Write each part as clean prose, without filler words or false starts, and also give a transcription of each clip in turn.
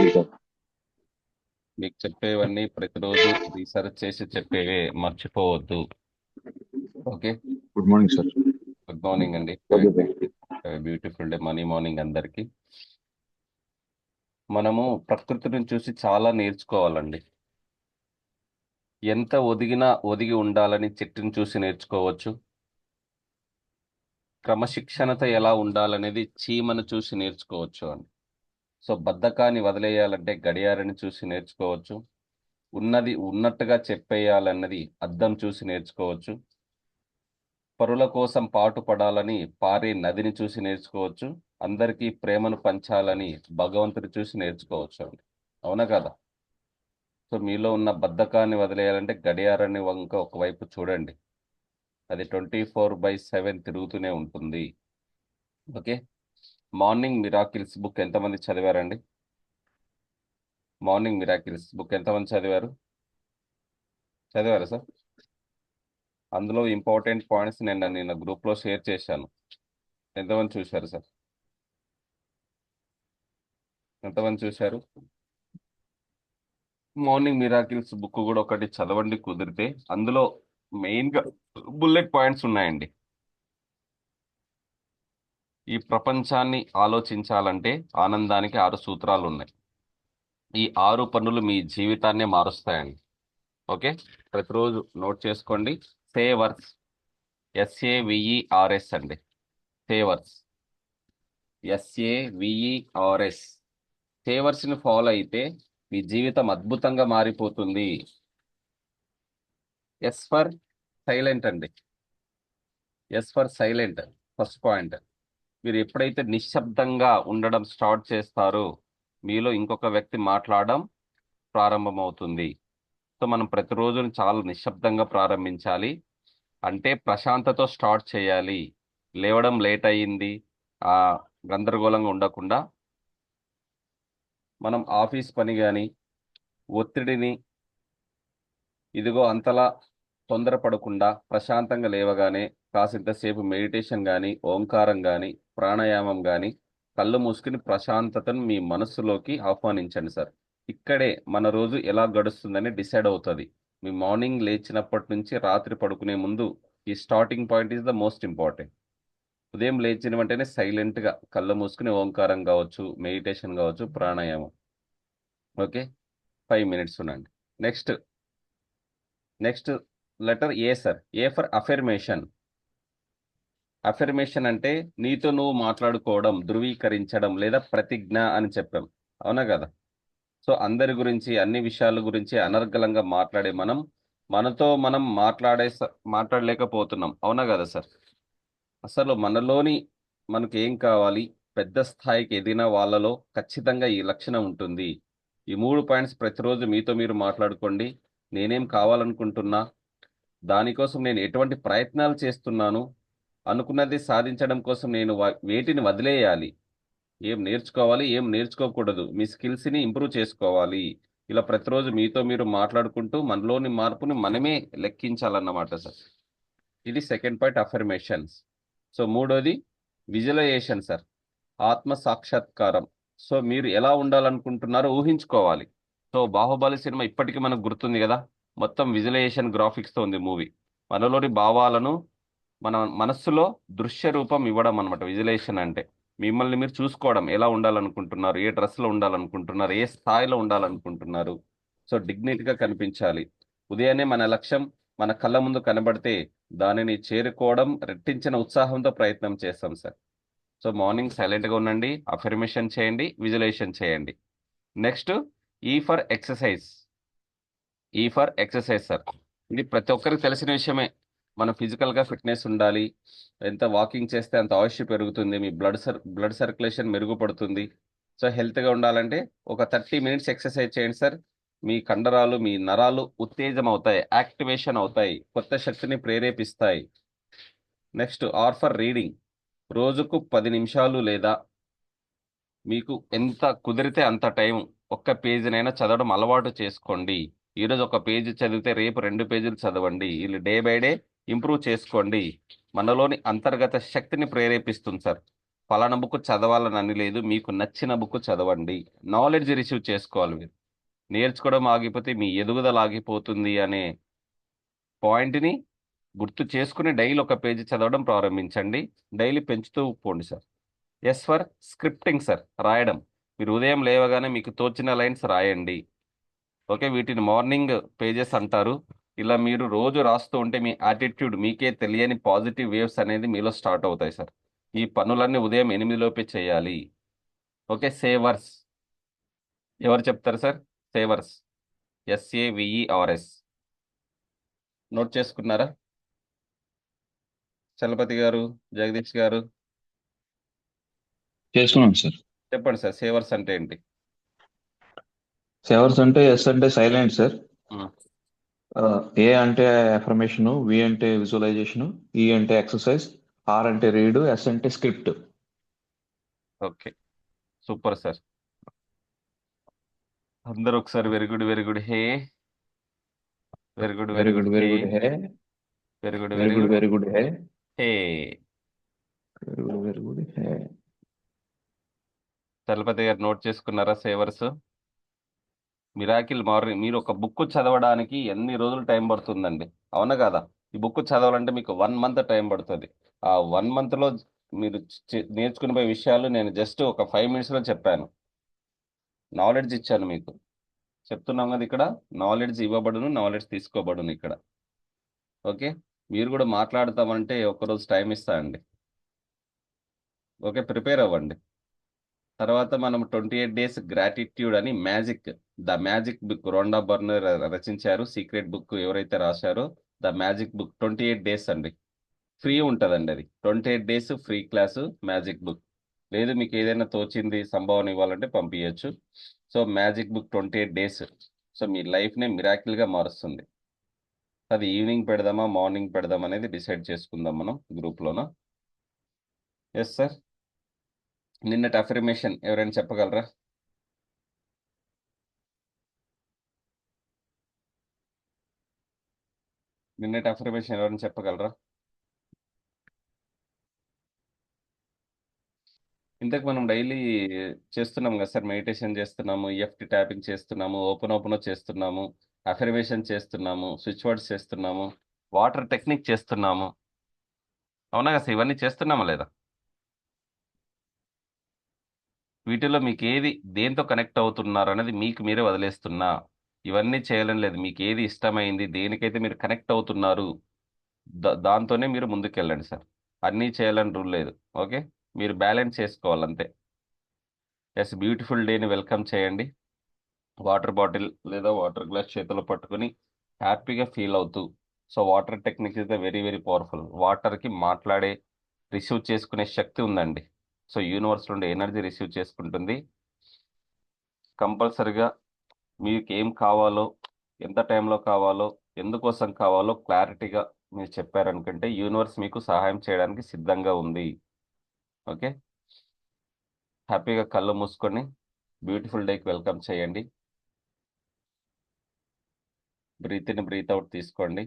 Morning sir. మీకు చెప్పేవన్నీ ప్రతిరోజు రీసెర్చ్ చేసి చెప్పేవే, మర్చిపోవద్దు. Okay. Good morning sir. Good morning అండి. బ్యూటిఫుల్ డే, మనీ మార్నింగ్ అందరికి. మనము ప్రకృతిని చూసి చాలా నేర్చుకోవాలండి. ఎంత ఒదిగి ఉండాలని చెట్టుని చూసి నేర్చుకోవచ్చు. క్రమశిక్షణతో ఎలా ఉండాలనేది చీమను చూసి నేర్చుకోవచ్చు అండి. సో బద్ధకాన్ని వదిలేయాలంటే గడియారని చూసి నేర్చుకోవచ్చు. ఉన్నది ఉన్నట్టుగా చెప్పేయాలన్నది అద్దం చూసి నేర్చుకోవచ్చు. పరుల కోసం పాటు పడాలని పారే నదిని చూసి నేర్చుకోవచ్చు. అందరికీ ప్రేమను పంచాలని భగవంతుని చూసి నేర్చుకోవచ్చు అండి. అవునా కదా? సో మీలో ఉన్న బద్ధకాన్ని వదిలేయాలంటే గడియారాన్ని వంక ఒకవైపు చూడండి. అది 24/7 తిరుగుతూనే ఉంటుంది. ఓకే. మార్నింగ్ మిరాకిల్స్ బుక్ ఎంతమంది చదివారండి? మార్నింగ్ మిరాకిల్స్ బుక్ ఎంతమంది చదివారు? చదివారా సార్? అందులో ఇంపార్టెంట్ పాయింట్స్ నిన్న గ్రూప్లో షేర్ చేశాను. ఎంతమంది చూశారు సార్? ఎంతమంది చూశారు? మార్నింగ్ మిరాకిల్స్ బుక్ కూడా ఒకటి చదవండి కుదిరితే. అందులో మెయిన్గా బుల్లెట్ పాయింట్స్ ఉన్నాయండి. ఈ ప్రపంచాన్ని ఆలోచించాలంటే ఆనందానికి 6 సూత్రాలు ఉన్నాయి. ఈ 6 పనులు మీ జీవితాన్ని మారుస్తాయండి. ఓకే. ప్రతిరోజు నోట్ చేసుకోండి. సేవర్స్, SAVERS అండి. Savers, SAVERS. సేవర్స్ని ఫాలో అయితే మీ జీవితం అద్భుతంగా మారిపోతుంది. ఎస్ ఫర్ సైలెంట్ అండి. S for silent first point. మీరు ఎప్పుడైతే నిశ్శబ్దంగా ఉండడం స్టార్ట్ చేస్తారో మీలో ఇంకొక వ్యక్తి మాట్లాడడం ప్రారంభమవుతుంది. సో మనం ప్రతిరోజు చాలా నిశ్శబ్దంగా ప్రారంభించాలి. అంటే ప్రశాంతతో స్టార్ట్ చేయాలి. లేవడం లేట్ అయ్యింది, ఆ గందరగోళంగా ఉండకుండా మనం ఆఫీస్ పని కానీ ఒత్తిడిని ఇదిగో అంతలా తొందరపడకుండా ప్రశాంతంగా లేవగానే కాసింతసేపు మెడిటేషన్ కానీ, ఓంకారం కానీ, ప్రాణాయామం కానీ కళ్ళు మూసుకుని ప్రశాంతతను మీ మనస్సులోకి ఆహ్వానించండి సార్. ఇక్కడే మన రోజు ఎలా గడుస్తుందని డిసైడ్ అవుతుంది. మీ మార్నింగ్ లేచినప్పటి నుంచి రాత్రి పడుకునే ముందు ఈ starting point is the most important. ఉదయం లేచిన వెంటనే సైలెంట్గా కళ్ళు మూసుకుని ఓంకారం కావచ్చు, మెడిటేషన్ కావచ్చు, ప్రాణాయామం. ఓకే. 5 మినిట్స్ ఉండండి. Next letter A sir. A for affirmation. Affirmation అంటే నీతో నువ్వు మాట్లాడుకోవడం, ధృవీకరించడం లేదా ప్రతిజ్ఞ అని చెప్పాం. అవునా కదా? సో అందరి గురించి, అన్ని విషయాల గురించి అనర్గళంగా మాట్లాడే మనం మనతో మనం మాట్లాడలేకపోతున్నాం. అవునా కదా సార్? అసలు మనలోని మనకు ఏం కావాలి, పెద్ద స్థాయికి ఎదిగిన వాళ్ళలో ఖచ్చితంగా ఈ లక్షణం ఉంటుంది. ఈ 3 పాయింట్స్ ప్రతిరోజు మీతో మీరు మాట్లాడుకోండి. నేనేం కావాలనుకుంటున్నా, దానికోసం నేను ఎటువంటి ప్రయత్నాలు చేస్తున్నాను, అనుకున్నది సాధించడం కోసం నేను వేటిని వదిలేయాలి, ఏం నేర్చుకోవాలి, ఏం నేర్చుకోకూడదు, మీ స్కిల్స్ని ఇంప్రూవ్ చేసుకోవాలి. ఇలా ప్రతిరోజు మీతో మీరు మాట్లాడుకుంటూ మనలోని మార్పుని మనమే లెక్కించాలన్నమాట సార్. ఇది సెకండ్ పాయింట్, అఫర్మేషన్స్. సో మూడోది విజువలైజేషన్ సార్. ఆత్మ సాక్షాత్కారం. సో మీరు ఎలా ఉండాలనుకుంటున్నారో ఊహించుకోవాలి. సో బాహుబలి సినిమా ఇప్పటికీ మనకు గుర్తుంది కదా. మొత్తం విజువలైజేషన్ గ్రాఫిక్స్తో ఉంది మూవీ. మనలోని భావాలను మన మనస్సులో దృశ్య రూపం ఇవ్వడం అనమాట విజువలైజేషన్ అంటే. మిమ్మల్ని మీరు చూసుకోవడం, ఎలా ఉండాలనుకుంటున్నారు, ఏ డ్రెస్లో ఉండాలనుకుంటున్నారు, ఏ స్థాయిలో ఉండాలనుకుంటున్నారు. సో డిగ్నిటీగా కనిపించాలి. ఉదయాన్నే మన లక్ష్యం మన కళ్ళ ముందు కనబడితే దానిని చేరుకోవడం రెట్టించిన ఉత్సాహంతో ప్రయత్నం చేస్తాం సార్. సో మార్నింగ్ సైలెంట్గా ఉండండి, అఫర్మేషన్ చేయండి, విజువలైజేషన్ చేయండి. నెక్స్ట్ ఈ ఫర్ ఎక్సర్సైజ్. ఈ ఫర్ ఎక్సర్సైజ్ సార్. ఇది ప్రతి ఒక్కరికి తెలిసిన విషయమే. మన ఫిజికల్గా ఫిట్నెస్ ఉండాలి. ఎంత వాకింగ్ చేస్తే అంత ఆయుష్ పెరుగుతుంది, మీ బ్లడ్ సర్క్యులేషన్ మెరుగుపడుతుంది. సో హెల్త్గా ఉండాలంటే ఒక 30 మినిట్స్ ఎక్సర్సైజ్ చేయండి సార్. మీ కండరాలు, మీ నరాలు ఉత్తేజం అవుతాయి, యాక్టివేషన్ అవుతాయి, కొత్త శక్తిని ప్రేరేపిస్తాయి. Next R for reading. రోజుకు 10 నిమిషాలు లేదా మీకు ఎంత కుదిరితే అంత టైం ఒక్క పేజీనైనా చదవడం అలవాటు చేసుకోండి. ఈరోజు ఒక పేజీ చదివితే రేపు 2 పేజీలు చదవండి. ఇలా డే బై డే ఇంప్రూవ్ చేసుకోండి. మనలోని అంతర్గత శక్తిని ప్రేరేపిస్తుంది సార్. ఫలానా బుక్ చదవాలని అని లేదు, మీకు నచ్చిన బుక్ చదవండి. నాలెడ్జ్ రిసీవ్ చేసుకోవాలి మీరు. నేర్చుకోవడం ఆగిపోతే మీ ఎదుగుదల ఆగిపోతుంది అనే పాయింట్ని గుర్తు చేసుకుని డైలీ ఒక పేజీ చదవడం ప్రారంభించండి. డైలీ పెంచుతూ పోండి sir. S for scripting sir, రాయడం. మీరు ఉదయం లేవగానే మీకు తోచిన లైన్స్ రాయండి. ఓకే, వీటిని మార్నింగ్ పేజెస్ అంటారు. ఇలా మీరు రోజు రాస్తూ ఉంటే మీ యాటిట్యూడ్, మీకే తెలియని పాజిటివ్ వేవ్స్ అనేది మీలో స్టార్ట్ అవుతాయి సార్. ఈ పనులన్నీ ఉదయం 8 లోపే చేయాలి. ఓకే, సేవర్స్ ఎవరు చెప్తారు సార్? Savours, SAVERS. నోట్ చేసుకున్నారా? చలపతి గారు, జగదీష్ గారు చేసుకున్నాం సార్. చెప్పండి సార్, సేవర్స్ అంటే ఏంటి? సేవర్స్ అంటే ఎస్ అంటే సైలెంట్ సార్. ఉమ్, ఏ అంటే అఫర్మేషన్, వి అంటే విజువలైజేషన్, ఈ అంటే ఎక్సర్సైజ్, ఆర్ అంటే రీడ్, ఎస్ అంటే స్క్రిప్ట్. Okay, super sir. అందరూ ఒకసారి very good, very good, hey. Very good, very very good, good very hey. Good hey. Very good, very very good good, very good hey. Hey. Very good very good hey. Chalapathi గారు note చేసుకున్నారా savours? Miracle morning. మీరు ఒక book చదవడానికి ఎన్ని రోజులు time పడుతుందండి? అవునా కదా? ఈ బుక్ చదవాలంటే మీకు 1 మంత్ టైం పడుతుంది. ఆ 1 మంత్లో మీరు నేర్చుకునే పోయే విషయాలు నేను జస్ట్ ఒక 5 మినిట్స్లో చెప్పాను. నాలెడ్జ్ ఇచ్చాను మీకు. చెప్తున్నాం కదా ఇక్కడ, నాలెడ్జ్ ఇవ్వబడును, నాలెడ్జ్ తీసుకోబడును ఇక్కడ. ఓకే, మీరు కూడా మాట్లాడతామంటే ఒకరోజు టైం ఇస్తా అండి. ఓకే, ప్రిపేర్ అవ్వండి. తర్వాత మనం 28 డేస్ గ్రాటిట్యూడ్ అని magic, the magic book Rhonda Byrne రచించారు. సీక్రెట్ బుక్ ఎవరైతే రాశారో, ద మ్యాజిక్ బుక్ 28 డేస్ అండి. ఫ్రీ ఉంటుందండి అది. 28 days free class, magic book. లేదు మీకు ఏదైనా తోచింది సంభావన ఇవ్వాలంటే పంపించచ్చు. So magic book 28 days, so మీ లైఫ్నే మిరాకిల్గా మారుస్తుంది. అది ఈవినింగ్ పెడదామా మార్నింగ్ పెడదామా అనేది డిసైడ్ చేసుకుందాం మనం గ్రూప్లోన. Yes sir. నిన్నటి అఫర్మేషన్ ఎవరైనా చెప్పగలరా? నిన్నటి అఫర్మేషన్ ఎవరైనా చెప్పగలరా? ఇంతకు మనం డైలీ చేస్తున్నాం కదా సార్, మెడిటేషన్ చేస్తున్నాము, EFT ట్యాపింగ్ చేస్తున్నాము, ఓపెన్ చేస్తున్నాము, అఫర్మేషన్ చేస్తున్నాము, స్విచ్ వర్డ్స్ చేస్తున్నాము, వాటర్ టెక్నిక్ చేస్తున్నాము. అవునా కదా సార్? ఇవన్నీ చేస్తున్నామా లేదా? వీటిలో మీకు ఏది, దేంతో కనెక్ట్ అవుతున్నారు అనేది మీకు మీరే వదిలేస్తున్నా. ఇవన్నీ చేయాలని లేదు, మీకు ఏది ఇష్టమైంది, దేనికైతే మీరు కనెక్ట్ అవుతున్నారు దాంతోనే మీరు ముందుకెళ్ళండి సార్. అన్నీ చేయాలని రూల్ లేదు. ఓకే, మీరు బ్యాలెన్స్ చేసుకోవాలంతే. ఎస్, బ్యూటిఫుల్ డేని వెల్కమ్ చేయండి. వాటర్ బాటిల్ లేదా వాటర్ గ్లాస్ చేతిలో పట్టుకుని హ్యాపీగా ఫీల్ అవుతూ. So water technique is the very very powerful. వాటర్కి మాట్లాడే, రిసీవ్ చేసుకునే శక్తి ఉందండి. సో యూనివర్స్ నుండి ఎనర్జీ రిసీవ్ చేసుకుంటుంది. కంపల్సరిగా మీకు ఏం కావాలో, ఎంత టైంలో కావాలో, ఎందుకోసం కావాలో క్లారిటీగా మీరు చెప్పారనుకుంటే యూనివర్స్ మీకు సహాయం చేయడానికి సిద్ధంగా ఉంది. ఓకే, హ్యాపీగా కళ్ళు మూసుకొని బ్యూటిఫుల్ డేకి వెల్కమ్ చేయండి. బ్రీత్ ఇన్ బ్రీత్ అవుట్ తీసుకోండి.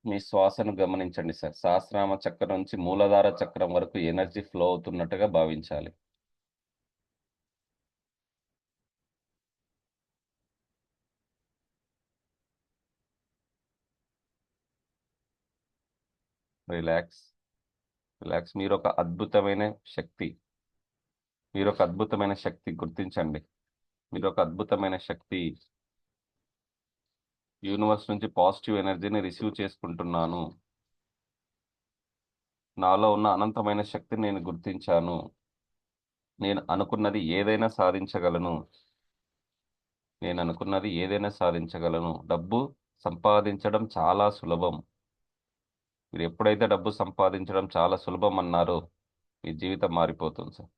మీ శ్వాసను గమనించండి సార్. సహస్రామ చక్రం నుంచి మూలాధార చక్రం వరకు ఎనర్జీ ఫ్లో అవుతున్నట్టుగా భావించాలి. Relax, relax. మీరు ఒక అద్భుతమైన శక్తి. మీరు ఒక అద్భుతమైన శక్తి, గుర్తించండి. మీరు ఒక అద్భుతమైన శక్తి. యూనివర్స్ నుంచి పాజిటివ్ ఎనర్జీని రిసీవ్ చేసుకుంటున్నాను. నాలో ఉన్న అనంతమైన శక్తిని నేను గుర్తించాను. నేను అనుకున్నది ఏదైనా సాధించగలను. నేను అనుకున్నది ఏదైనా సాధించగలను. డబ్బు సంపాదించడం చాలా సులభం. మీరు ఎప్పుడైతే డబ్బు సంపాదించడం చాలా సులభం అన్నారో మీ జీవితం మారిపోతుంది సార్.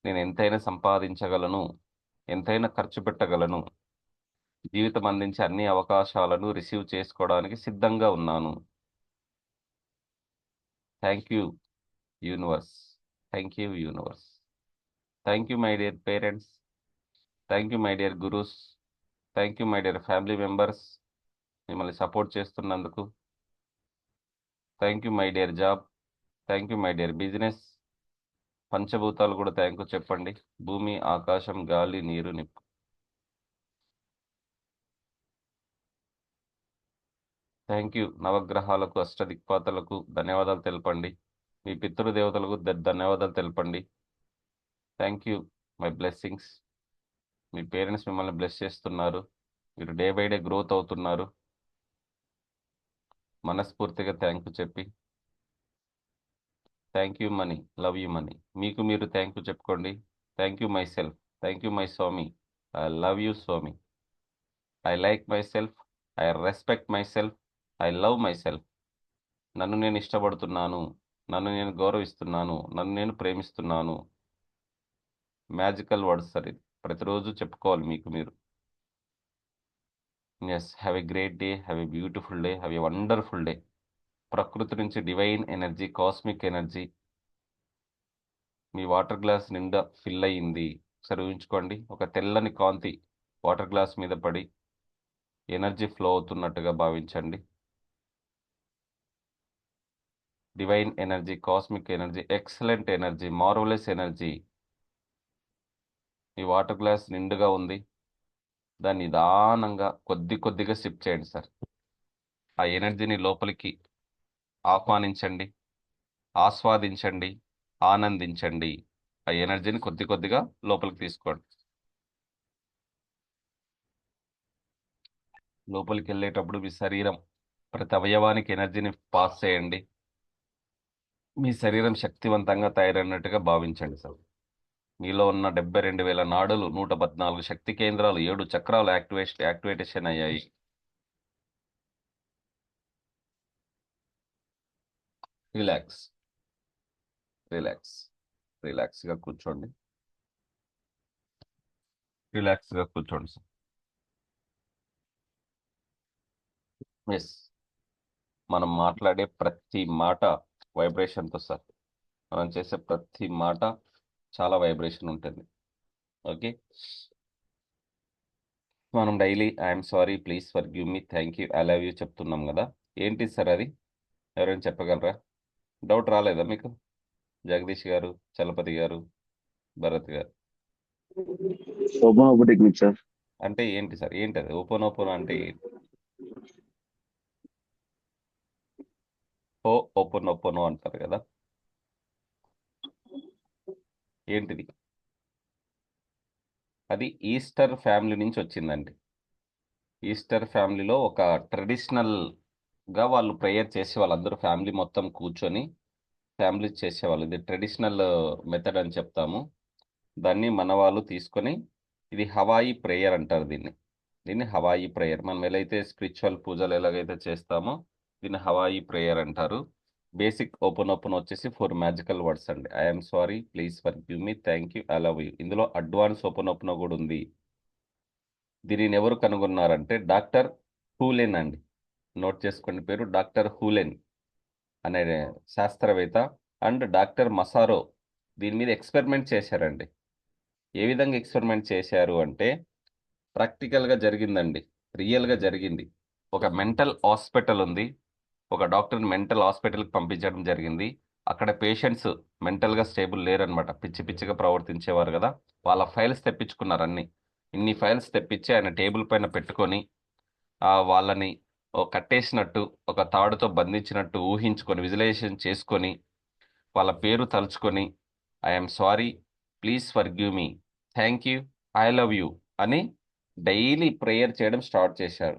నేను ఎంతైనా సంపాదించగలను, ఎంతైనా ఖర్చు పెట్టగలను, జీవితం అందించే అన్ని అవకాశాలను రిసీవ్ చేసుకోవడానికి సిద్ధంగా ఉన్నాను. Thank you universe. Thank you universe. Thank you my dear parents. Thank you my dear gurus. Thank you my dear family members, మిమ్మల్ని సపోర్ట్ చేస్తున్నందుకు. Thank you my dear job. Thank you my dear business. పంచభూతాలు కూడా thank you చెప్పండి. భూమి, ఆకాశం, గాలి, నీరు, నిప్పు. Thank you. నవగ్రహాలకు, అష్టదిక్పాతలకు ధన్యవాదాలు తెలపండి. మీ పితృదేవతలకు ధన్యవాదాలు తెలపండి. Thank you my blessings. మీ పేరెంట్స్ మిమ్మల్ని బ్లెస్ చేస్తున్నారు. మీరు డే బై డే గ్రోత్ అవుతున్నారు. మనస్ఫూర్తిగా థ్యాంక్ యూ చెప్పి, thank you money, love you money. మీకు మీరు థ్యాంక్ యూ చెప్పుకోండి. Thank you myself. Thank you my Swami. I love you Swami. I like myself. I respect myself. I love myself. నన్ను నేను ఇష్టపడుతున్నాను. నన్ను నేను గౌరవిస్తున్నాను. నన్ను నేను ప్రేమిస్తున్నాను. మ్యాజికల్ వర్డ్స్ సార్ ఇది. ప్రతిరోజు చెప్పుకోవాలి మీకు మీరు. Yes, have a great day, have a beautiful day, have a wonderful day. ప్రకృతి నుంచి డివైన్ ఎనర్జీ, కాస్మిక్ ఎనర్జీ మీ వాటర్ గ్లాస్ నిండా ఫిల్ అయ్యింది. ఒకసారి ఊహించుకోండి, ఒక తెల్లని కాంతి వాటర్ గ్లాస్ మీద పడి ఎనర్జీ ఫ్లో అవుతున్నట్టుగా భావించండి. Divine energy, cosmic energy, excellent energy, marvellous energy మీ వాటర్ గ్లాస్ నిండుగా ఉంది. దాన్ని నిదానంగా కొద్దిగా సిప్ చేయండి సార్. ఆ ఎనర్జీని లోపలికి ఆహ్వానించండి, ఆస్వాదించండి, ఆనందించండి. ఆ ఎనర్జీని కొద్దిగా లోపలికి తీసుకోండి. లోపలికి వెళ్ళేటప్పుడు మీ శరీరం ప్రతి అవయవానికి ఎనర్జీని పాస్ చేయండి. మీ శరీరం శక్తివంతంగా తయారైనట్టుగా భావించండి సార్. మీలో ఉన్న 72,000 నాడులు, 114 శక్తి కేంద్రాలు, 7 చక్రాలు యాక్టివేషన్ అయ్యాయి. రిలాక్స్, రిలాక్స్, రిలాక్స్గా కూర్చోండి. రిలాక్స్గా కూర్చోండి సార్. ఎస్, మనం మాట్లాడే ప్రతి మాట వైబ్రేషన్తో సార్. మనం చేసే ప్రతి మాట చాలా వైబ్రేషన్ ఉంటుంది. ఓకే, మనం daily I'm sorry, please forgive me, thank you, I love you చెప్తున్నాం కదా. ఏంటి సార్ అది? ఎవరైనా చెప్పగలరా? డౌట్ రాలేదా మీకు? జగదీష్ గారు, చలపతి గారు, భరత్ గారు. Open technique sir. అంటే ఏంటి సార్? ఏంటి అది ఓపెన్ అంటే ఏంటి? ఓపెన్ అంటారు కదా, ఏంటిది? అది ఈస్టర్ ఫ్యామిలీ నుంచి వచ్చిందండి. ఈస్టర్ ఫ్యామిలీలో ఒక ట్రెడిషనల్గా వాళ్ళు ప్రేయర్ చేసే వాళ్ళందరూ ఫ్యామిలీ మొత్తం కూర్చొని ఫ్యామిలీ చేసేవాళ్ళు. ఇది ట్రెడిషనల్ మెథడ్ అని చెప్తాము. దాన్ని మన వాళ్ళు తీసుకొని, ఇది హవాయి ప్రేయర్ అంటారు దీన్ని హవాయి ప్రేయర్. మనం ఎలా స్పిరిచువల్ పూజలు ఎలాగైతే చేస్తామో దీన్ని హవాయి ప్రేయర్ అంటారు. బేసిక్ ఓపెన్ వచ్చేసి 4 మ్యాజికల్ వర్డ్స్ అండి. I'm sorry, please forgive me, thank you, I love you. ఇందులో అడ్వాన్స్ ఓపెన్ కూడా ఉంది. దీనిని ఎవరు కనుగొన్నారంటే డాక్టర్ హూలెన్ అండి. నోట్ చేసుకోండి పేరు, డాక్టర్ హూలెన్ అనే శాస్త్రవేత్త అండ్ డాక్టర్ మసారో దీని మీద ఎక్స్పెరిమెంట్ చేశారండి. ఏ విధంగా ఎక్స్పెరిమెంట్ చేశారు అంటే, ప్రాక్టికల్గా జరిగిందండి, రియల్గా జరిగింది. ఒక మెంటల్ హాస్పిటల్ ఉంది. ఒక డాక్టర్ని మెంటల్ హాస్పిటల్కి పంపించడం జరిగింది. అక్కడ పేషెంట్స్ మెంటల్గా స్టేబుల్ లేరనమాట, పిచ్చిగా ప్రవర్తించేవారు కదా. వాళ్ళ ఫైల్స్ తెప్పించుకున్నారు అన్ని. ఇన్ని ఫైల్స్ తెప్పించి ఆయన టేబుల్ పైన పెట్టుకొని వాళ్ళని కట్టేసినట్టు, ఒక తాడుతో బంధించినట్టు ఊహించుకొని, విజువలైజేషన్ చేసుకొని, వాళ్ళ పేరు తలుచుకొని I'm sorry, please forgive me, thank you, I love you అని డైలీ ప్రేయర్ చేయడం స్టార్ట్ చేశారు.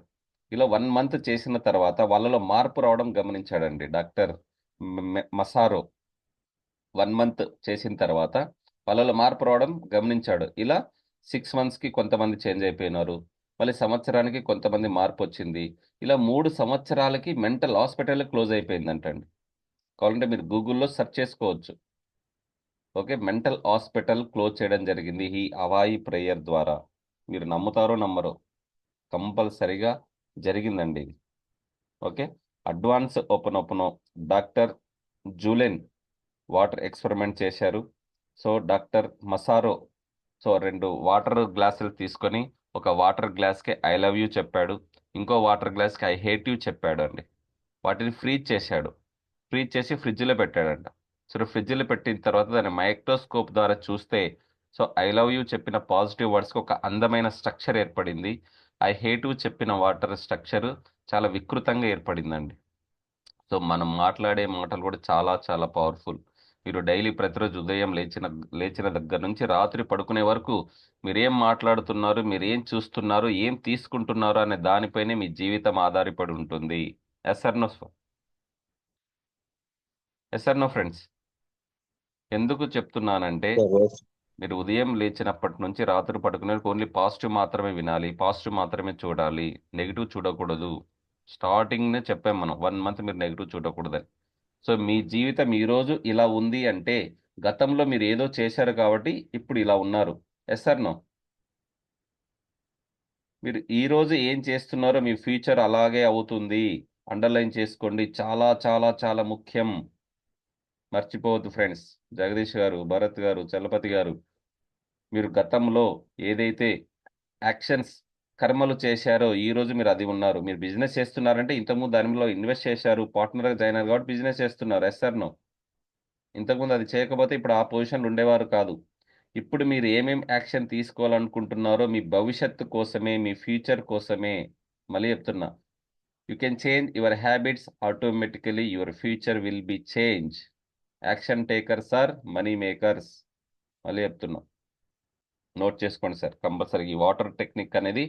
ఇలా 1 మంత్ చేసిన తర్వాత వాళ్ళలో మార్పు రావడం గమనించాడండి డాక్టర్ మసారో. 1 మంత్ చేసిన తర్వాత వాళ్ళలో మార్పు రావడం గమనించాడు. ఇలా 6 మంత్స్కి కొంతమంది చేంజ్ అయిపోయినారు. మళ్ళీ సంవత్సరానికి కొంతమంది మార్పు వచ్చింది. ఇలా 3 సంవత్సరాలకి మెంటల్ హాస్పిటల్ క్లోజ్ అయిపోయిందంటండి. కావాలంటే మీరు గూగుల్లో సెర్చ్ చేసుకోవచ్చు. ఓకే, మెంటల్ హాస్పిటల్ క్లోజ్ చేయడం జరిగింది ఈ హవాయి ప్రేయర్ ద్వారా. మీరు నమ్ముతారో నమ్మరో, కంపల్సరిగా జరిగిందండి ఇది. ఓకే, అడ్వాన్స్ ఓపెన్ డాక్టర్ జూలెన్ వాటర్ ఎక్స్పెరిమెంట్ చేశారు. సో డాక్టర్ మసారో 2 వాటర్ గ్లాసులు తీసుకొని, ఒక వాటర్ గ్లాస్కి ఐ లవ్ యూ చెప్పాడు, ఇంకో వాటర్ గ్లాస్కి ఐ హేట్ యూ చెప్పాడు అండి. వాటిని ఫ్రీజ్ చేశాడు. ఫ్రీజ్ చేసి ఫ్రిడ్జ్లో పెట్టాడంట. సో ఫ్రిడ్జ్లో పెట్టిన తర్వాత దాన్ని మైక్రోస్కోప్ ద్వారా చూస్తే సో ఐ లవ్ యూ చెప్పిన పాజిటివ్ వర్డ్స్కి ఒక అందమైన స్ట్రక్చర్ ఏర్పడింది. ఐ హేట్ యూ చెప్పిన వాటర్ స్ట్రక్చర్ చాలా వికృతంగా ఏర్పడిందండి. సో మనం మాట్లాడే మాటలు కూడా చాలా చాలా పవర్ఫుల్. మీరు డైలీ ప్రతిరోజు ఉదయం లేచిన దగ్గర నుంచి రాత్రి పడుకునే వరకు మీరేం మాట్లాడుతున్నారు, మీరేం చూస్తున్నారు, ఏం తీసుకుంటున్నారు అనే దానిపైనే మీ జీవితం ఆధారపడి ఉంటుంది. Yes or no? Yes or no friends? ఎందుకు చెప్తున్నానంటే Yes. మీరు ఉదయం లేచినప్పటి నుంచి రాత్రి పడుకునే ఓన్లీ పాజిటివ్ మాత్రమే వినాలి, పాజిటివ్ మాత్రమే చూడాలి, నెగిటివ్ చూడకూడదు. స్టార్టింగ్నే చెప్పాం మనం 1 మంత్ మీరు నెగిటివ్ చూడకూడదని. సో మీ జీవితం ఈరోజు ఇలా ఉంది అంటే గతంలో మీరు ఏదో చేశారు కాబట్టి ఇప్పుడు ఇలా ఉన్నారు. Yes or no? మీరు ఈరోజు ఏం చేస్తున్నారో మీ ఫ్యూచర్ అలాగే అవుతుంది. అండర్లైన్ చేసుకోండి, చాలా చాలా చాలా ముఖ్యం. మర్చిపోవద్దు ఫ్రెండ్స్. జగదీష్ గారు, భరత్ గారు, చలపతి గారు, మీరు గతంలో ఏదైతే యాక్షన్స్ కర్మలు చేశారో ఈ రోజు మీరు అది ఉన్నారు. మీరు బిజినెస్ చేస్తున్నారంటే ఇంతకుముందు దానిలో ఇన్వెస్ట్ చేశారు, పార్ట్నర్గా జాయిన్ అయ్యారు కాబట్టి బిజినెస్ చేస్తున్నారు. Yes or no? ఇంతకుముందు అది చేయకపోతే ఇప్పుడు ఆ పొజిషన్లో ఉండేవారు కాదు. ఇప్పుడు మీరు ఏమేం యాక్షన్ తీసుకోవాలనుకుంటున్నారో మీ భవిష్యత్తు కోసమే, మీ ఫ్యూచర్ కోసమే. మళ్ళీ చెప్తున్నా, you can change your habits, automatically your future will be change. Action takers are money makers. మళ్ళీ చెప్తున్నా, నోట్ చేసుకోండి సార్ కంపల్సరీ. ఈ వాటర్ టెక్నిక్ అనేది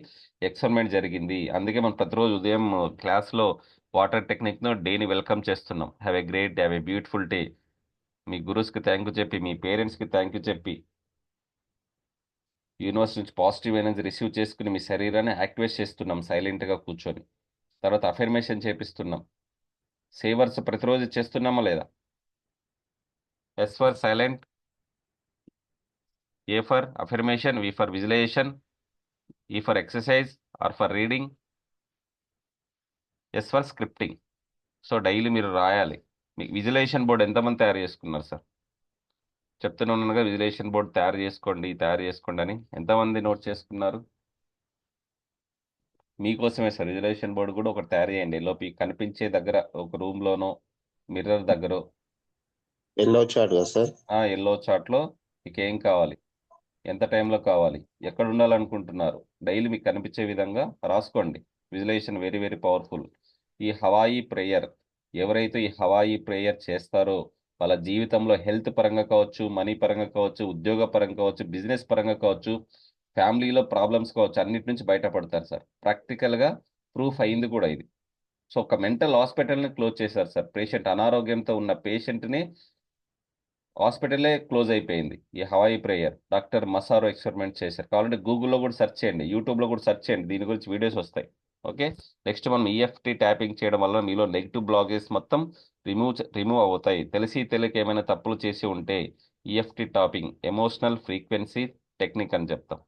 ఎక్స్పెరిమెంట్ జరిగింది, అందుకే మనం ప్రతిరోజు ఉదయం క్లాస్లో వాటర్ టెక్నిక్ను డేని వెల్కమ్ చేస్తున్నాం. Have a great day, have a beautiful day. మీ గురుస్కి థ్యాంక్ యూ చెప్పి, మీ పేరెంట్స్కి థ్యాంక్ యూ చెప్పి, యూనివర్స్ నుంచి పాజిటివ్ ఎనర్జీ రిసీవ్ చేసుకుని మీ శరీరాన్ని యాక్టివేట్ చేస్తున్నాం సైలెంట్గా కూర్చొని. తర్వాత అఫర్మేషన్ చేపిస్తున్నాం. సేవర్స్ ప్రతిరోజు చేస్తున్నామా లేదా? S for silent, A for affirmation, V for visualisation, E for exercise, R for reading, S for scripting. So daily మీరు రాయాలి. మీకు విజువలైజేషన్ బోర్డు ఎంతమంది తయారు చేసుకున్నారు సార్? చెప్తూనే ఉన్నానుగా, విజువలైజేషన్ బోర్డు తయారు చేసుకోండి అని. ఎంతమంది నోట్ చేసుకున్నారు? మీకోసమే సార్ విజువలైజేషన్ బోర్డు కూడా ఒకటి తయారు చేయండి. ఎల్లోపి కనిపించే దగ్గర ఒక రూమ్లోనో మిర్రర్ దగ్గర ఎల్లో చాట్ కదా సార్? ఎల్లో చాట్లో మీకు ఏం కావాలి, ఎంత టైంలో కావాలి, ఎక్కడ ఉండాలనుకుంటున్నారు, డైలీ మీకు కనిపించే విధంగా రాసుకోండి. Visualisation very very powerful. ఈ హవాయి ప్రేయర్, ఎవరైతే ఈ హవాయి ప్రేయర్ చేస్తారో వాళ్ళ జీవితంలో హెల్త్ పరంగా కావచ్చు, మనీ పరంగా కావచ్చు, ఉద్యోగ పరంగా కావచ్చు, బిజినెస్ పరంగా కావచ్చు, ఫ్యామిలీలో ప్రాబ్లమ్స్ కావచ్చు, అన్నిటి నుంచి బయటపడతారు సార్. ప్రాక్టికల్గా ప్రూఫ్ అయింది కూడా ఇది. సో ఒక మెంటల్ హాస్పిటల్ని క్లోజ్ చేశారు సార్. పేషెంట్ అనారోగ్యంతో ఉన్న పేషెంట్ని హాస్పిటలే క్లోజ్ అయిపోయింది ఈ హవాయి ప్రేయర్. డాక్టర్ మసారో ఎక్స్పెరిమెంట్ చేశారు. కావాలంటే గూగుల్లో కూడా సెర్చ్ చేయండి, యూట్యూబ్లో కూడా సెర్చ్ చేయండి, దీని గురించి వీడియోస్ వస్తాయి. ఓకే, నెక్స్ట్ మనం ఈఎఫ్టీ ట్యాపింగ్ చేయడం వల్ల మీలో నెగిటివ్ బ్లాగేజ్ మొత్తం రిమూవ్ అవుతాయి. తెలియక ఏమైనా తప్పులు చేసి ఉంటే EFT tapping, emotional frequency technique అని చెప్తాం.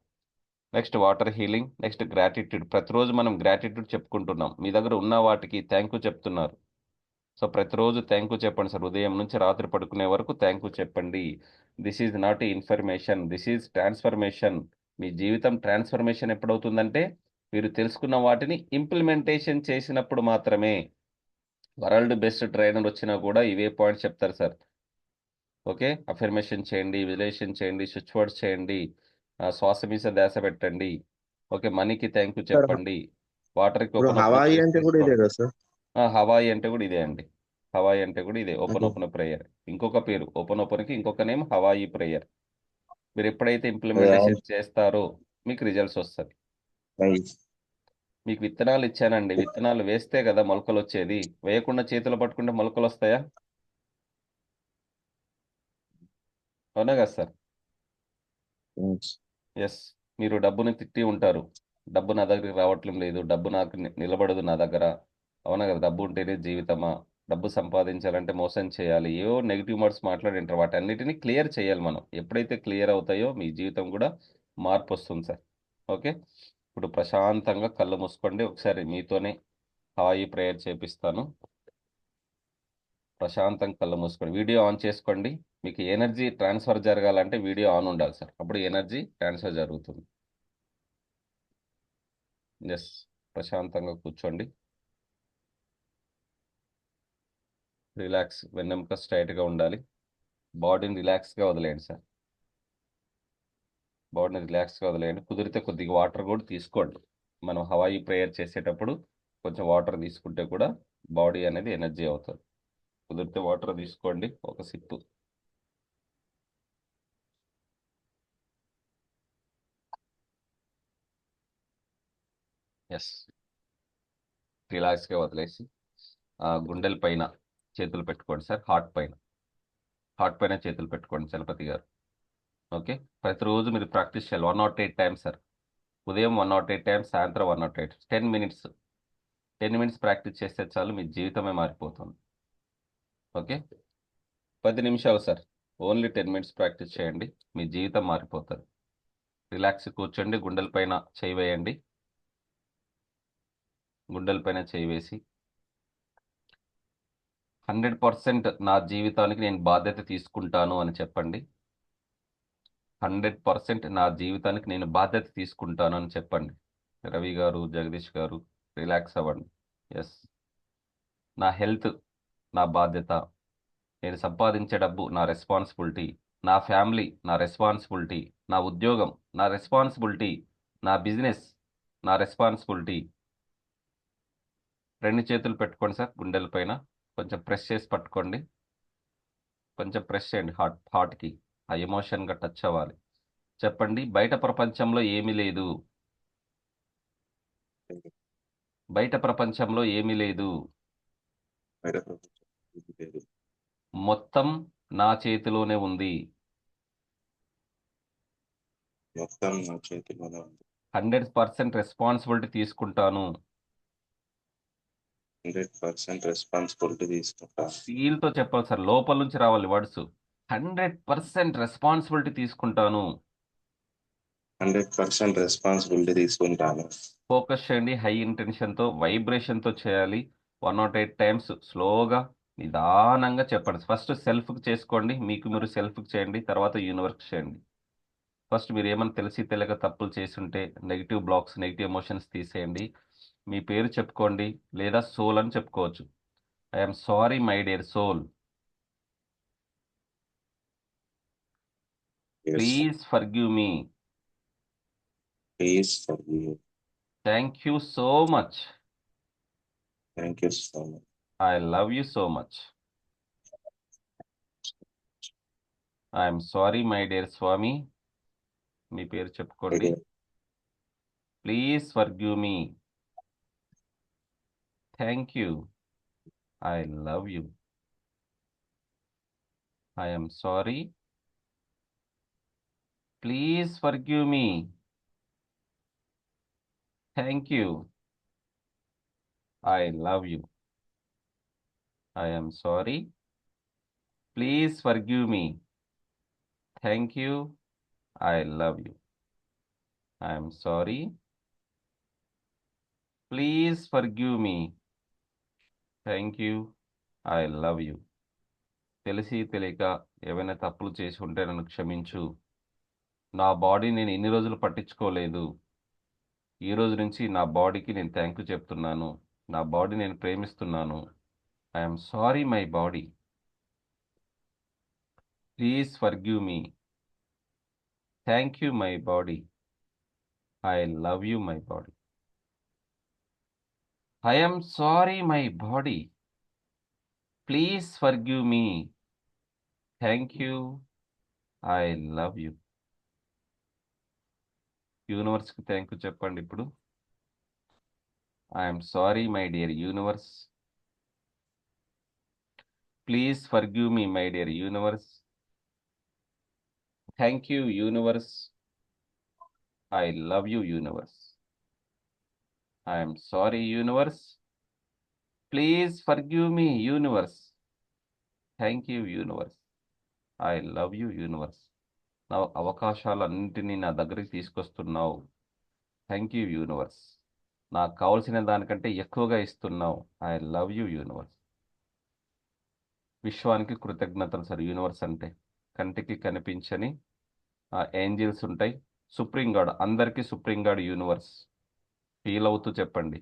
Next water healing, next gratitude. ప్రతిరోజు మనం గ్రాటిట్యూడ్ చెప్పుకుంటున్నాం. మీ దగ్గర ఉన్న వాటికి థ్యాంక్ యూ చెప్తున్నారు. సో ప్రతిరోజు థ్యాంక్ యూ చెప్పండి సార్. ఉదయం నుంచి రాత్రి పడుకునే వరకు థ్యాంక్ యూ చెప్పండి. This is not information, this is transformation. మీ జీవితం ట్రాన్స్ఫర్మేషన్ ఎప్పుడవుతుందంటే మీరు తెలుసుకున్న వాటిని ఇంప్లిమెంటేషన్ చేసినప్పుడు మాత్రమే. వరల్డ్ బెస్ట్ ట్రైనర్ వచ్చినా కూడా ఇవే పాయింట్స్ చెప్తారు సార్. ఓకే, అఫర్మేషన్ చేయండి, విజువలైజేషన్ చేయండి, స్విచ్ వర్డ్స్ చేయండి, శ్వాస మీద ధ్యాస పెట్టండి. ఓకే, మనీకి థ్యాంక్ యూ సార్ చెప్పండి, వాటర్కి ఇప్పుడు ఓపెన్ ఓపెన్ హవాయి చేసి అంటే కూడా ఇదే తీసుకోండి. కదా సార్? హవాయి అంటే కూడా ఇదే అండి. హవాయి అంటే కూడా ఇదే, ఓపెన్ అదే. Open prayer. ఇంకొక పేరు ఓపెన్ ఓపెన్కి, ఇంకొక నేమ్ హవాయి ప్రేయర్. మీరు ఎప్పుడైతే అదే, అవును. ఇంప్లిమెంటేషన్ చేస్తారో మీకు రిజల్ట్స్ వస్తుంది. Nice. మీకు విత్తనాలు ఇచ్చానండి, విత్తనాలు వేస్తే కదా మొలకలు వచ్చేది. వేయకుండా చేతిలో పట్టుకుంటే మొలకలు వస్తాయా? అవునా కదా సార్? Thanks. ఎస్. మీరు డబ్బుని తిట్టి ఉంటారు, డబ్బు నా దగ్గరికి రావట్లేదు లేదు, డబ్బు నాకు నిలబడదు నా దగ్గర. అవునా కదా? డబ్బు ఉంటేనే జీవితమా, డబ్బు సంపాదించాలంటే మోసం చేయాలి, ఏవో నెగిటివ్ వర్డ్స్ మాట్లాడింటారు. వాటన్నిటిని క్లియర్ చేయాలి మనం. ఎప్పుడైతే క్లియర్ అవుతాయో మీ జీవితం కూడా మార్పు వస్తుంది సార్. ఓకే, ఇప్పుడు ప్రశాంతంగా కళ్ళు మూసుకోండి. ఒకసారి మీతోనే హాయి ప్రేయర్ చేపిస్తాను. ప్రశాంతంగా కళ్ళు మూసుకోండి, వీడియో ఆన్ చేసుకోండి. మీకు ఎనర్జీ ట్రాన్స్ఫర్ జరగాలంటే వీడియో ఆన్ ఉండాలి సార్, అప్పుడు ఎనర్జీ ట్రాన్స్ఫర్ జరుగుతుంది. ఎస్, ప్రశాంతంగా కూర్చోండి. రిలాక్స్, వెన్నెముక స్ట్రైట్గా ఉండాలి. బాడీని రిలాక్స్గా వదిలేయండి సార్. బాడీని రిలాక్స్గా వదిలేయండి. కుదిరితే కొద్దిగా వాటర్ కూడా తీసుకోండి. మనం హవాయి ప్రేయర్ చేసేటప్పుడు కొంచెం వాటర్ తీసుకుంటే కూడా బాడీ అనేది ఎనర్జీ అవుతుంది. కుదిరితే వాటర్ తీసుకోండి, ఒక సిప్పు. ఎస్, రిలాక్స్గా వదిలేసి గుండెల పైన చేతులు పెట్టుకోండి సార్. హార్ట్ పైన చేతులు పెట్టుకోండి చలపతి గారు. ఓకే, ప్రతిరోజు మీరు ప్రాక్టీస్ చేయాలి 108 టైమ్స్ సార్. ఉదయం 108 టైమ్స్, సాయంత్రం 108, 10 మినిట్స్. 10 మినిట్స్ ప్రాక్టీస్ చేస్తే చాలు, మీ జీవితమే మారిపోతుంది. ఓకే, 10 నిమిషాలు సార్, ఓన్లీ 10 మినిట్స్ ప్రాక్టీస్ చేయండి, మీ జీవితం మారిపోతుంది. రిలాక్స్ కూర్చోండి, గుండెల పైన చేయి వేయండి. గుండెల పైన చేయి వేసి 100% నా జీవితానికి నేను బాధ్యత తీసుకుంటాను అని చెప్పండి. 100% నా జీవితానికి నేను బాధ్యత తీసుకుంటాను అని చెప్పండి. రవి గారు, జగదీష్ గారు, రిలాక్స్ అవ్వండి. ఎస్, నా హెల్త్ నా బాధ్యత, నేను సంపాదించే డబ్బు నా రెస్పాన్సిబిలిటీ, నా ఫ్యామిలీ నా రెస్పాన్సిబిలిటీ, నా ఉద్యోగం నా రెస్పాన్సిబిలిటీ, నా బిజినెస్ నా రెస్పాన్సిబిలిటీ. 2 చేతులు పెట్టుకోండి సార్ గుండెల పైన, కొంచెం ప్రెస్ చేసి పట్టుకోండి. కొంచెం ప్రెస్ చేయండి హార్ట్కి, ఆ ఎమోషన్గా టచ్ అవ్వాలి. చెప్పండి, బయట ప్రపంచంలో ఏమీ లేదు. బయట ప్రపంచంలో ఏమీ లేదు. బయట ప్రపంచం ఇది లేదు. మొత్తం నా చేతిలోనే ఉంది. మొత్తం నా చేతిలోనే ఉంది. 100% రెస్పాన్సిబిలిటీ తీసుకుంటాను. 100% రెస్పాన్సిబిలిటీ తీసుకుంటా. ఫీల్తో చెప్పాలి సార్, లోపల నుంచి రావాలి వర్డ్స్. 100% రెస్పాన్సిబిలిటీ తీసుకుంటాను. 100% రెస్పాన్సిబిలిటీ తీసుకుంటాను. ఫోకస్ చేయండి, హై ఇంటెన్షన్తో, వైబ్రేషన్తో చేయాలి. 108 టైమ్స్ స్లోగా, నిదానంగా చెప్పండి. ఫస్ట్ సెల్ఫ్కి చేసుకోండి, మీకు మీరు సెల్ఫ్కి చేయండి, తర్వాత యూనివర్స్కి చేయండి. ఫస్ట్ మీరు ఏమైనా తెలిసి తెలియక తప్పులు చేస్తుంటే నెగిటివ్ బ్లాక్స్, నెగిటివ్ ఎమోషన్స్ తీసేయండి. మీ పేరు చెప్పుకోండి, లేదా సోల్ అని చెప్పుకోవచ్చు. I'm sorry my dear soul, Yes. Please forgive me. Please forgive. Thank you so much. Thank you so much. I love you so much. I'm sorry my dear Swami, మీ పేరు చెప్పుకోండి. Please forgive me. Thank you. I love you. I'm sorry. Please forgive me. Thank you. I love you. I am sorry. Please forgive me. Thank you. I love you. I am sorry. Please forgive me. Thank you. I love you. తెలిసి తెలియక ఏవైనా తప్పులు చేసి ఉంటే నన్ను క్షమించు. నా body నేను ఇన్ని రోజులు పట్టించుకోలేదు. ఈ రోజు నుంచి నా బాడీకి నేను థ్యాంక్ యూ చెప్తున్నాను. నా బాడీ నేను ప్రేమిస్తున్నాను. I'm sorry my body. Please forgive me. Thank you my body. I love you my body. I am sorry my body. Please forgive me. Thank you. I love you. యూనివర్స్కి thank you చెప్పండి ఇప్పుడు. I'm sorry my dear universe. Please forgive me my dear universe. Thank you universe. I love you universe. I'm sorry universe. Please forgive me universe. Thank you universe. I love you universe. నా అవకాశాలన్నింటినీ నా దగ్గరికి తీసుకొస్తున్నావు. Thank you universe. నాకు కావాల్సిన దానికంటే ఎక్కువగా ఇస్తున్నావు. I love you universe. విశ్వానికి కృతజ్ఞతలు సార్. యూనివర్స్ అంటే కంటికి కనిపించని ఏంజిల్స్ ఉంటాయి. సుప్రీం గాడ్, అందరికీ సుప్రీం గాడ్ యూనివర్స్. ఫీల్ అవుతూ చెప్పండి,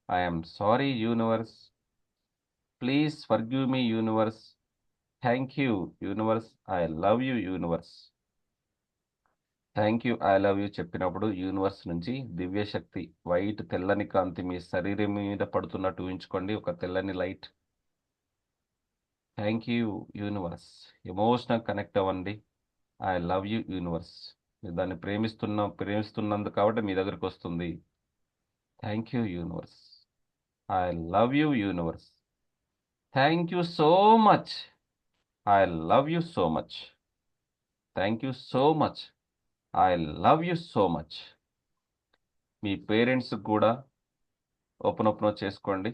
I'm sorry universe. Please forgive me universe. Thank you universe. I love you universe. Thank you I love you చెప్పినప్పుడు యూనివర్స్ నుంచి దివ్యశక్తి వైట్ తెల్లని కాంతి మీ శరీరం మీద పడుతున్నట్టు ఊహించుకోండి, ఒక తెల్లని light. Thank you universe. Emotional connect అవ్వండి. I love you universe. మీరు దాన్ని ప్రేమిస్తున్నందుకు కాబట్టి మీ దగ్గరికి వస్తుంది. Thank you universe. I love you universe. Thank you so much. I love you so much. Thank you so much. I love you so much. మీ parents కూడా ఓపెన్ చేసుకోండి.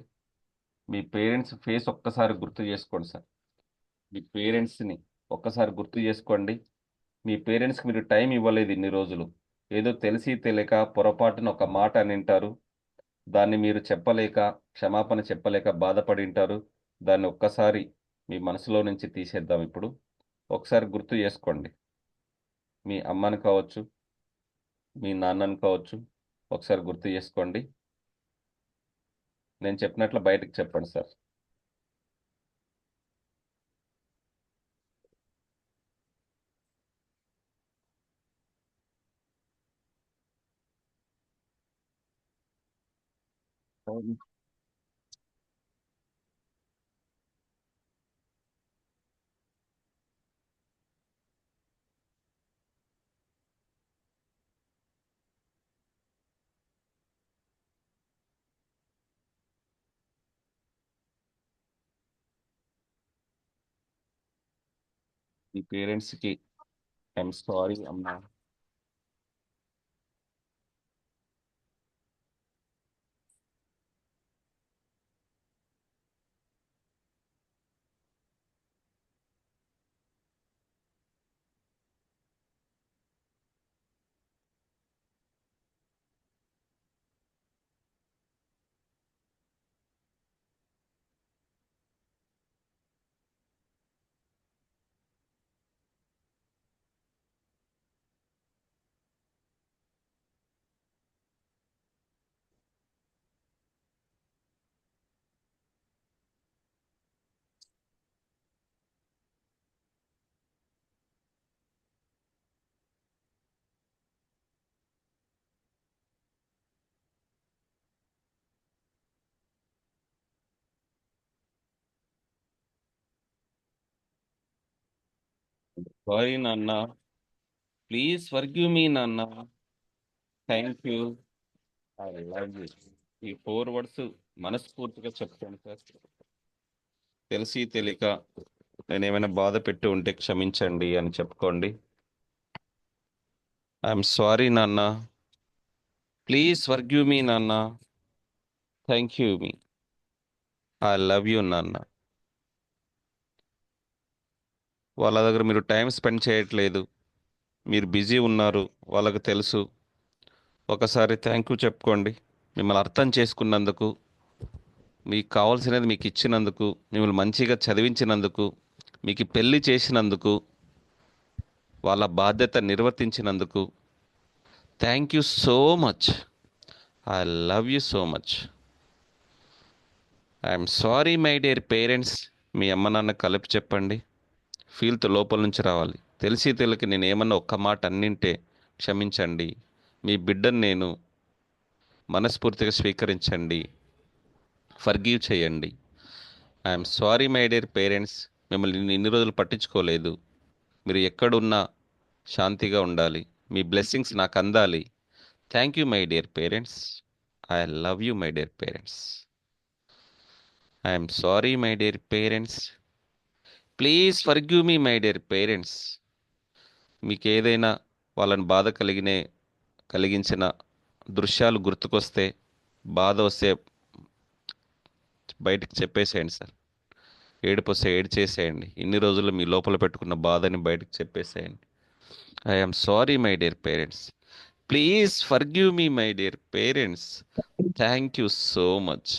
మీ పేరెంట్స్ ఫేస్ ఒక్కసారి గుర్తు చేసుకోండి సార్. మీ పేరెంట్స్ని ఒక్కసారి గుర్తు చేసుకోండి. మీ పేరెంట్స్కి మీరు టైం ఇవ్వలేదు ఇన్ని రోజులు. ఏదో తెలిసి తెలియక పొరపాటున ఒక మాట అని వింటారు. దాన్ని మీరు చెప్పలేక, క్షమాపణ చెప్పలేక బాధపడి ఉంటారు. దాన్ని ఒక్కసారి మీ మనసులో నుంచి తీసేద్దాం. ఇప్పుడు ఒకసారి గుర్తు చేసుకోండి. మీ అమ్మని కావచ్చు, మీ నాన్నని కావచ్చు, ఒకసారి గుర్తు చేసుకోండి. నేను చెప్పినట్లు బయటకు చెప్పండి సార్. మీ పేరెంట్స్కి ఐఎమ్ సారీ అమ్మా. సారీ నాన్న. ప్లీజ్ ఫర్గివ్ మీ నాన్న. Thank you. I love you. ఈ 4 వర్డ్స్ మనస్ఫూర్తిగా చెప్తాను సార్. తెలిసి తెలియక నేను ఏమైనా బాధ పెట్టి ఉంటే క్షమించండి అని చెప్పుకోండి. ఐఎమ్ సారీ నాన్న. ప్లీజ్ ఫర్గివ్ మీ నాన్న. Thank you me. I love you నాన్న. వాళ్ళ దగ్గర మీరు టైం స్పెండ్ చేయట్లేదు, మీరు బిజీ ఉన్నారు, వాళ్ళకు తెలుసు. ఒకసారి థ్యాంక్ యూ చెప్పుకోండి. మిమ్మల్ని అర్థం చేసుకున్నందుకు, మీకు కావాల్సినది మీకు ఇచ్చినందుకు, మిమ్మల్ని మంచిగా చదివించినందుకు, మీకు పెళ్లి చేసినందుకు, వాళ్ళ బాధ్యత నిర్వర్తించినందుకు thank you so much. I love you so much. I'm sorry my dear parents. మీ అమ్మ నాన్న కలిపి చెప్పండి. ఫీల్తో లోపల నుంచి రావాలి. తెలిసి తెలియక నేను ఏమన్నా ఒక్క మాట అన్నింటే క్షమించండి. మీ బిడ్డను నేను మనస్ఫూర్తిగా స్వీకరించండి. ఫర్గివ్ చేయండి. I'm sorry my dear parents. మిమ్మల్ని ఇన్ని రోజులు పట్టించుకోలేదు. మీరు ఎక్కడున్నా శాంతిగా ఉండాలి. మీ బ్లెస్సింగ్స్ నాకు అందాలి. Thank you my dear parents. I love you my dear parents. I'm sorry my dear parents. Please forgive me my dear parents. మీకు ఏదైనా వాళ్ళని బాధ కలిగించిన దృశ్యాలు గుర్తుకొస్తే, బాధ వస్తే బయటికి చెప్పేసేయండి సార్. ఏడుపు వస్తే ఏడ్చేసేయండి. ఇన్ని రోజులు మీ లోపల పెట్టుకున్న బాధని బయటకు చెప్పేసేయండి. I'm sorry my dear parents. Please forgive me my dear parents. Thank you so much.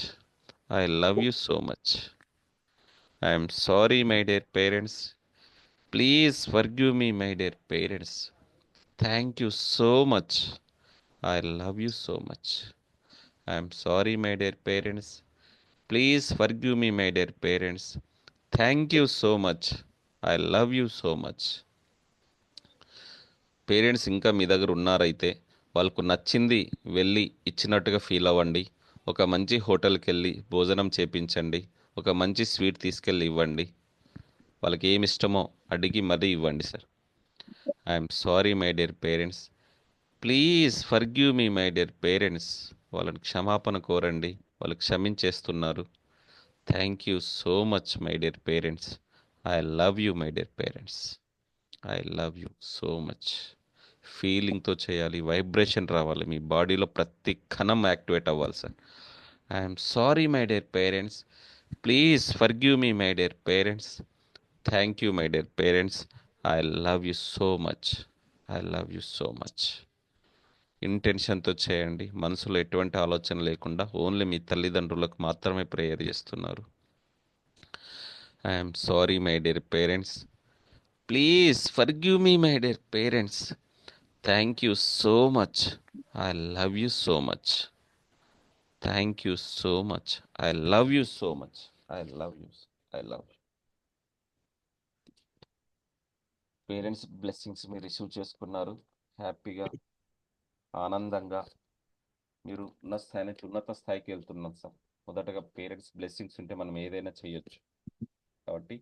I love you so much. I'm sorry my dear parents. Please forgive me my dear parents. Thank you so much. I love you so much. I'm sorry my dear parents. Please forgive me my dear parents. Thank you so much. I love you so much. Parents ఇంకా మీ దగ్గర ఉన్నారైతే వాళ్ళకు నచ్చింది వెళ్ళి ఇచ్చినట్టుగా feel అవ్వండి. ఒక మంచి హోటల్కి వెళ్ళి భోజనం చేపించండి. ఒక మంచి స్వీట్ తీసుకెళ్ళి ఇవ్వండి. వాళ్ళకి ఏమి ఇష్టమో అడిగి మరీ ఇవ్వండి sir. I'm sorry my dear parents. Please forgive me my dear parents. వాళ్ళని క్షమాపణ కోరండి. వాళ్ళు క్షమించేస్తున్నారు. Thank you so much my dear parents. I love you my dear parents. I love you so much. ఫీలింగ్తో చేయాలి, వైబ్రేషన్ రావాలి, మీ బాడీలో ప్రతి కణం యాక్టివేట్ అవ్వాలి sir. I'm sorry my dear parents. Please forgive me my dear parents. Thank you my dear parents. I love you so much. I love you so much. ఇంటెన్షన్తో చేయండి, మనసులో ఎటువంటి ఆలోచన లేకుండా ఓన్లీ మీ తల్లిదండ్రులకు మాత్రమే ప్రేయర్ చేస్తున్నారు. I'm sorry my dear parents. Please forgive me my dear parents. Thank you so much. I love you so much. Thank you so much. I love you so much. I love you. I love you. Parents blessings మీరు receive చేసుకున్నారు. హ్యాపీగా, ఆనందంగా మీరు ఉన్న స్థాయి నుంచి ఉన్నత స్థాయికి వెళ్తున్నాం సార్. మొదటగా పేరెంట్స్ బ్లెస్సింగ్స్ ఉంటే మనం ఏదైనా చేయొచ్చు. కాబట్టి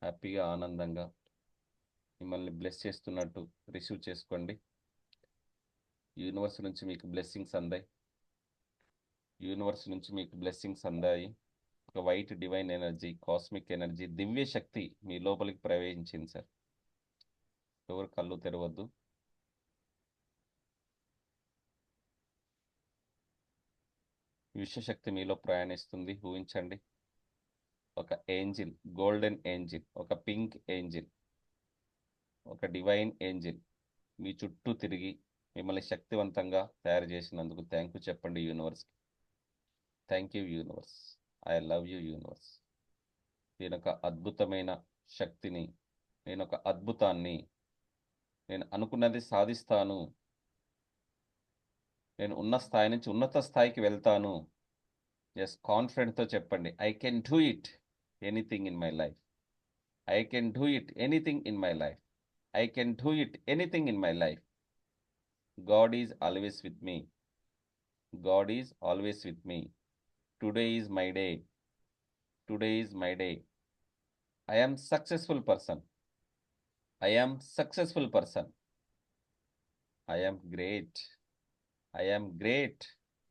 హ్యాపీగా, ఆనందంగా మిమ్మల్ని బ్లెస్ చేస్తున్నట్టు రిసీవ్ చేసుకోండి. యూనివర్స్ నుంచి మీకు బ్లెస్సింగ్స్ అందాయి. యూనివర్స్ నుంచి మీకు బ్లెస్సింగ్స్ అందాయి. ఒక white divine energy, cosmic energy, దివ్య శక్తి మీ లోపలికి ప్రవేశించింది సార్. ఎవరు కళ్ళు తెరవద్దు. విశ్వశక్తి మీలో ప్రయాణిస్తుంది. ఊహించండి, ఒక ఏంజిల్, గోల్డెన్ ఏంజిల్, ఒక పింక్ ఏంజిల్, ఒక డివైన్ ఏంజిల్ మీ చుట్టూ తిరిగి మిమ్మల్ని శక్తివంతంగా తయారు చేసినందుకు థ్యాంక్ యూ చెప్పండి యూనివర్స్కి. Thank you universe. I love you universe. నేను ఒక అద్భుతమైన శక్తిని, నేను ఒక అద్భుతాన్ని, నేను అనుకున్నది సాధిస్తాను, నేను ఉన్న స్థాయి నుంచి ఉన్నత స్థాయికి వెళ్తాను. ఎస్, కాన్ఫిడెంట్తో చెప్పండి. I can do it anything in my life. I can do it anything in my life. I can do it anything in my life. God is always with me. God is always with me. Today is my day. Today is my day. I am successful person. I am successful person. I am great. I am great.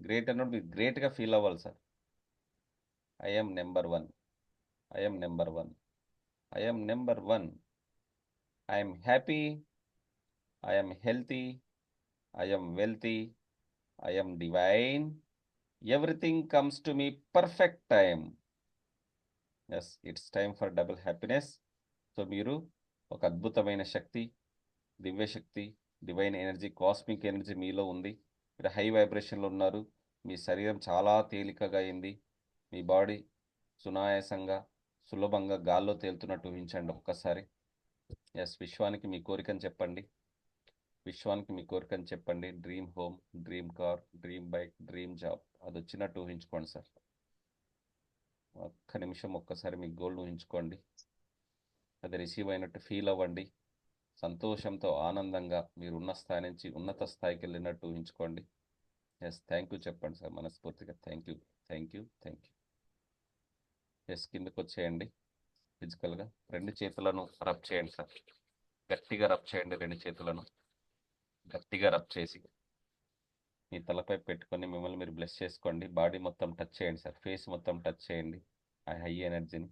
Great అన్నప్పుడు మీరు గ్రేట్గా feel అవ్వాలి sir. I am number one. I am number one. I am number one. I am happy. I am healthy. I am wealthy. I am divine. Everything comes to me perfect time. Yes, it's time for double happiness. So మీరు ఒక అద్భుతమైన శక్తి, దివ్యశక్తి, డివైన్ energy, cosmic ఎనర్జీ మీలో ఉంది. మీరు హై వైబ్రేషన్లో ఉన్నారు. మీ శరీరం చాలా తేలికగా అయింది. మీ బాడీ సునాయాసంగా, సులభంగా గాల్లో తేలుతున్నట్టు ఊహించండి ఒక్కసారి. ఎస్, విశ్వానికి మీ కోరికని చెప్పండి. విశ్వానికి మీ కోరికని చెప్పండి. Dream home, dream car, dream bike, dream job, అది వచ్చినట్టు ఊహించుకోండి సార్. ఒక్క నిమిషం ఒక్కసారి మీ గోల్ ఊహించుకోండి. అది రిసీవ్ అయినట్టు ఫీల్ అవ్వండి. సంతోషంతో, ఆనందంగా మీరు ఉన్న స్థాయి నుంచి ఉన్నత స్థాయికి వెళ్ళినట్టు ఊహించుకోండి. ఎస్, థ్యాంక్ యూ చెప్పండి సార్ మనస్ఫూర్తిగా. Thank you, thank you, thank you. Yes, కిందకు వచ్చేయండి. ఫిజికల్గా 2 చేతులను రబ్ చేయండి సార్. గట్టిగా రబ్ చేయండి. 2 చేతులను గట్టిగా రబ్ చేసి మీ తలపై పెట్టుకొని మిమ్మల్ని మీరు బ్లెస్ చేసుకోండి. బాడీ మొత్తం టచ్ చేయండి సార్. ఫేస్ మొత్తం టచ్ చేయండి. ఆ హై ఎనర్జీని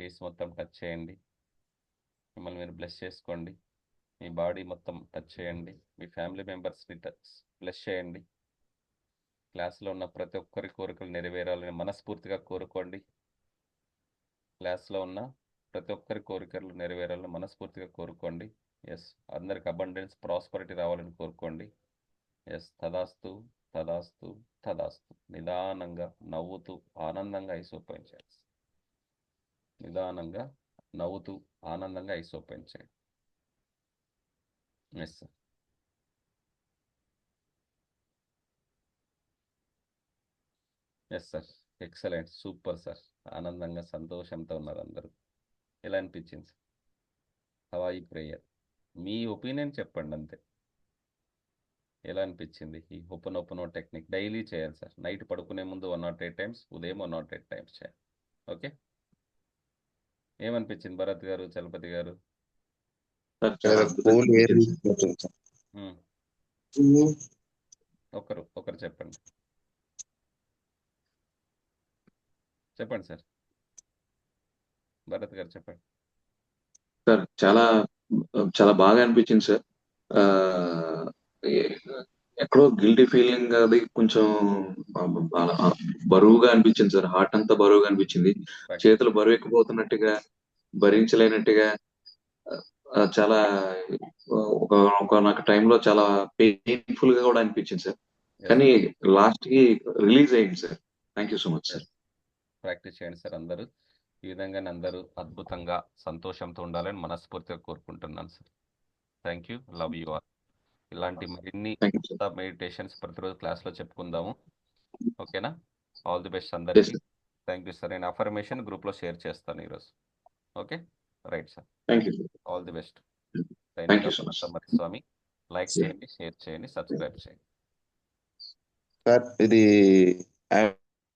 ఫేస్ మొత్తం టచ్ చేయండి. మిమ్మల్ని మీరు బ్లెస్ చేసుకోండి. మీ బాడీ మొత్తం టచ్ చేయండి. మీ ఫ్యామిలీ మెంబర్స్ని బ్లెస్ చేయండి. క్లాస్లో ఉన్న ప్రతి ఒక్కరి కోరికలు నెరవేరాలని మనస్ఫూర్తిగా కోరుకోండి. క్లాస్లో ఉన్న ప్రతి ఒక్కరి కోరికలు నెరవేరాలని మనస్ఫూర్తిగా కోరుకోండి. ఎస్, అందరికి అబండెన్స్, ప్రాస్పరిటీ రావాలని కోరుకోండి. ఎస్, తదాస్తు, తదాస్తు, తదాస్తు. నిదానంగా నవ్వుతూ ఆనందంగా ఐస్ ఓపెన్ చేయండి. నిదానంగా నవ్వుతూ ఆనందంగా ఐస్ ఓపెన్ చేయండి. Yes sir. Yes sir. Excellent, super sir. ఆనందంగా సంతోషంతో ఉన్నారు అందరూ. ఎలా అనిపించింది హవాయి ప్రేయర్? మీ ఒపీనియన్ చెప్పండి అంతే. ఎలా అనిపించింది ఈ ఓపెన్ టెక్నిక్? డైలీ చేయాలి సార్. నైట్ పడుకునే ముందు 108 టైమ్స్, ఉదయం 108 టైమ్స్ చేయాలి. ఓకే, ఏమనిపించింది భరత్ గారు, చలపతి గారు? సార్ చాలా అద్భుతంగా కూల్ ఎయిర్ అనిపించింది సార్. తీసుకుంటుంది సార్. ఉమ్, ఒకరు చెప్పండి సార్. భరత్ గారు చెప్పండి. సార్ చాలా చాలా బాగా అనిపించింది సార్. ఆ, ఏ- ఎక్కడో గిల్టీ ఫీలింగ్ అది కొంచెం బరువుగా అనిపించింది సార్. హార్ట్ అంతా బరువుగా అనిపించింది. Right. చేతులు బరువు ఎక్కిపోతున్నట్టుగా, భరించలేనట్టుగా, చాలా ఒక ఒక నాకు టైంలో చాలా పెయిన్ఫుల్ గా కూడా అనిపించింది సార్. Yes. కానీ లాస్ట్ కి రిలీజ్ అయింది sir. Thank you so much sir. Practice చేయండి సార్ అందరూ. ఈ విధంగానే అందరూ అద్భుతంగా సంతోషంతో ఉండాలని మనస్ఫూర్తిగా కోరుకుంటున్నాను sir. Thank you, love you all. ఇలాంటి మరిన్ని థ్యాంక్ యూ సార్. మెడిటేషన్స్ ప్రతిరోజు క్లాస్లో చెప్పుకుందాము. ఓకేనా? ఆల్ ది బెస్ట్ Yes, అందరికీ. sir. Thank you sir. నేను అఫర్మేషన్ గ్రూప్లో షేర్ చేస్తాను ఈరోజు. Okay, right sir. Thank you sir. All the best. Thank you so much. స్వామి. లైక్ చేయండి, షేర్ చేయండి, సబ్స్క్రైబ్ చేయండి. సార్ ఇది